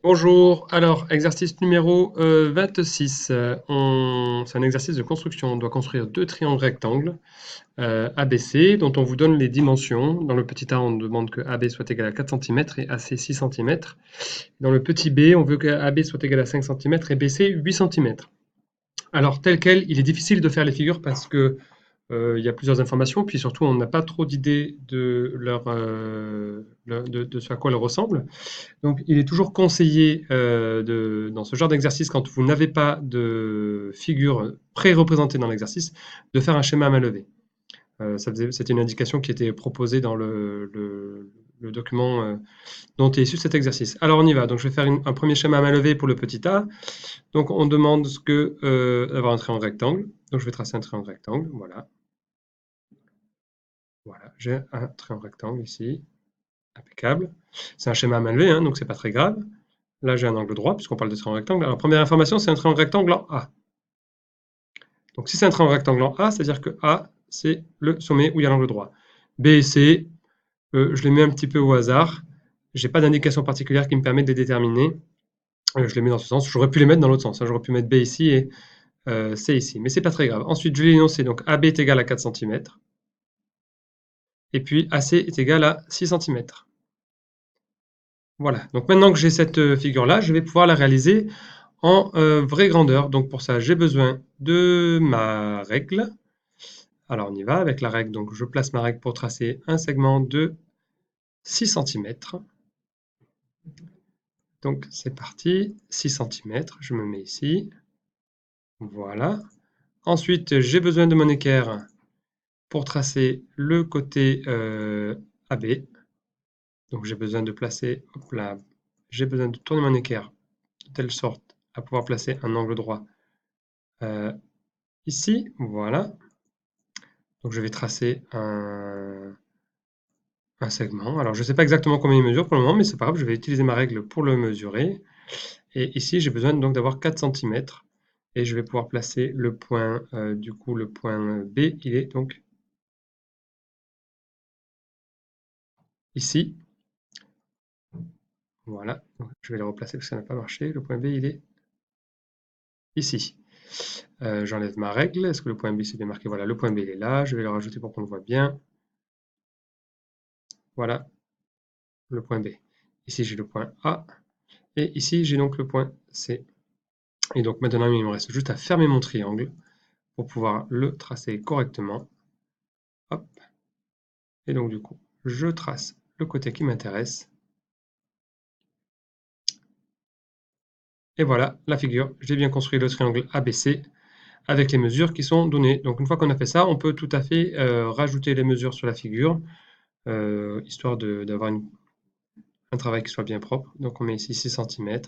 Bonjour, alors exercice numéro 26. C'est un exercice de construction. On doit construire deux triangles rectangles ABC dont on vous donne les dimensions. Dans le petit A, on demande que AB soit égal à 4 cm et AC 6 cm. Dans le petit B, on veut que AB soit égal à 5 cm et BC 8 cm. Alors tel quel, il est difficile de faire les figures parce que il y a plusieurs informations, puis surtout on n'a pas trop d'idées de ce à quoi elles ressemblent. Donc, il est toujours conseillé dans ce genre d'exercice, quand vous n'avez pas de figure pré-représentée dans l'exercice, de faire un schéma à main levée. C'était une indication qui était proposée dans le document dont est issu cet exercice. Alors, on y va. Donc, je vais faire un premier schéma à main levée pour le petit a. Donc, on demande d'avoir un triangle rectangle. Donc, je vais tracer un triangle rectangle. Voilà. Voilà, j'ai un triangle rectangle ici. Impeccable. C'est un schéma à main levée, hein, donc c'est pas très grave. Là, j'ai un angle droit, puisqu'on parle de triangle rectangle. Alors, première information, c'est un triangle rectangle en A. Donc, si c'est un triangle rectangle en A, c'est-à-dire que A, c'est le sommet où il y a l'angle droit. B et C, je les mets un petit peu au hasard. Je n'ai pas d'indication particulière qui me permet de les déterminer. Je les mets dans ce sens. J'aurais pu les mettre dans l'autre sens. J'aurais pu mettre B ici et C ici. Mais c'est pas très grave. Ensuite, je vais l'énoncer. Donc, AB est égal à 4 cm. Et puis, AC est égal à 6 cm. Voilà. Donc, maintenant que j'ai cette figure-là, je vais pouvoir la réaliser en vraie grandeur. Donc pour ça, j'ai besoin de ma règle. Alors on y va avec la règle. Donc je place ma règle pour tracer un segment de 6 cm. Donc c'est parti, 6 cm, je me mets ici. Voilà. Ensuite, j'ai besoin de mon équerre pour tracer le côté AB. Donc j'ai besoin de placer, hop là, j'ai besoin de tourner mon équerre de telle sorte à pouvoir placer un angle droit ici. Voilà. Donc je vais tracer un segment. Alors je ne sais pas exactement combien il mesure pour le moment, mais c'est pas grave, je vais utiliser ma règle pour le mesurer. Et ici, j'ai besoin donc d'avoir 4 cm. Et je vais pouvoir placer le point, du coup, le point B, il est donc ici. Voilà, donc, je vais le replacer parce que ça n'a pas marché. Le point B, il est ici. J'enlève ma règle. Est-ce que le point B c'est bien marqué? Voilà, le point B il est là. Je vais le rajouter pour qu'on le voit bien. Voilà, le point B. Ici, j'ai le point A. Et ici, j'ai donc le point C. Et donc maintenant, il me reste juste à fermer mon triangle pour pouvoir le tracer correctement. Hop. Et donc du coup, je trace le côté qui m'intéresse. Et voilà la figure. J'ai bien construit le triangle ABC avec les mesures qui sont données. Donc une fois qu'on a fait ça, on peut tout à fait rajouter les mesures sur la figure, histoire d'avoir un travail qui soit bien propre. Donc on met ici 6 cm,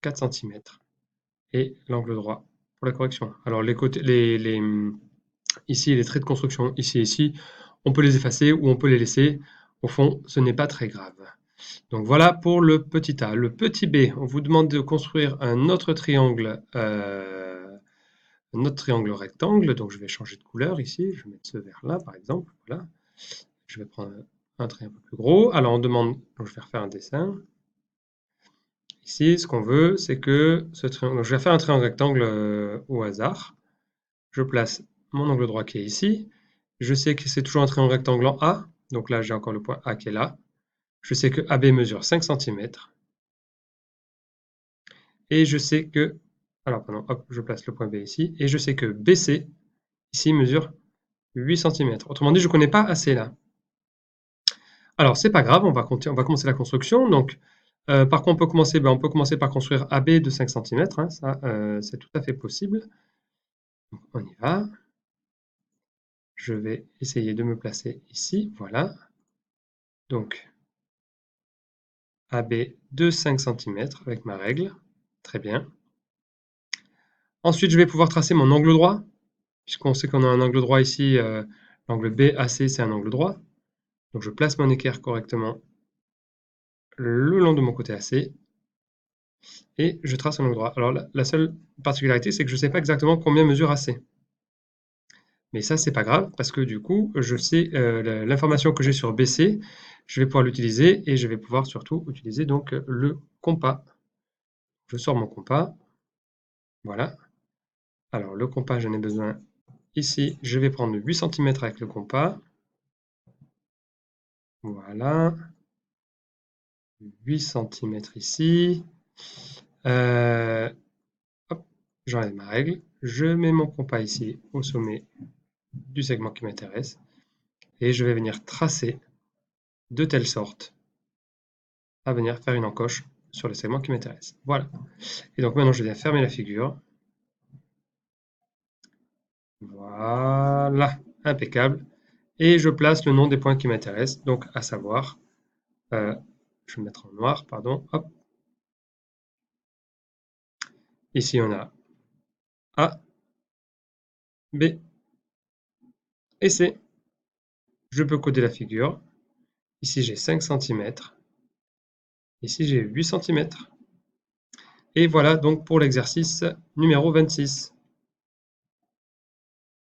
4 cm et l'angle droit pour la correction. Alors les côtés, ici les traits de construction, ici et ici, on peut les effacer ou on peut les laisser. Au fond, ce n'est pas très grave. Donc voilà pour le petit a. Le petit b, on vous demande de construire un autre triangle rectangle. Donc je vais changer de couleur ici. Je vais mettre ce vert-là, par exemple. Voilà. Je vais prendre un trait un peu plus gros. Alors on demande, donc je vais refaire un dessin. Ici, ce qu'on veut, c'est que ce triangle, donc je vais faire un triangle rectangle au hasard. Je place mon angle droit qui est ici. Je sais que c'est toujours un triangle rectangle en A. Donc là, j'ai encore le point A qui est là. Je sais que AB mesure 5 cm. Et je sais que, alors pardon, hop, je place le point B ici. Et je sais que BC, ici, mesure 8 cm. Autrement dit, je ne connais pas AC là. Alors, c'est pas grave, on va commencer la construction. Donc, par quoi on peut commencer? On peut commencer par construire AB de 5 cm. Hein, ça, c'est tout à fait possible. Donc, on y va. Je vais essayer de me placer ici. Voilà. Donc, AB de 5 cm avec ma règle. Très bien. Ensuite, je vais pouvoir tracer mon angle droit, puisqu'on sait qu'on a un angle droit ici. L'angle BAC, c'est un angle droit. Donc, je place mon équerre correctement le long de mon côté AC. Et je trace un angle droit. Alors, la seule particularité, c'est que je ne sais pas exactement combien mesure AC. Mais ça, c'est pas grave, parce que du coup, je sais l'information que j'ai sur BC, je vais pouvoir l'utiliser, et je vais pouvoir surtout utiliser donc le compas. Je sors mon compas, voilà. Alors le compas, j'en ai besoin ici, je vais prendre 8 cm avec le compas. Voilà. 8 cm ici. Hop, j'enlève ma règle. Je mets mon compas ici au sommet du segment qui m'intéresse. Et je vais venir tracer de telle sorte à venir faire une encoche sur le segment qui m'intéresse. Voilà. Et donc maintenant, je viens fermer la figure. Voilà, impeccable. Et je place le nom des points qui m'intéressent, donc à savoir, je vais mettre en noir, pardon, hop. Ici, on a A, B et C. Je peux coder la figure. Ici, j'ai 5 cm. Ici, j'ai 8 cm. Et voilà donc pour l'exercice numéro 26.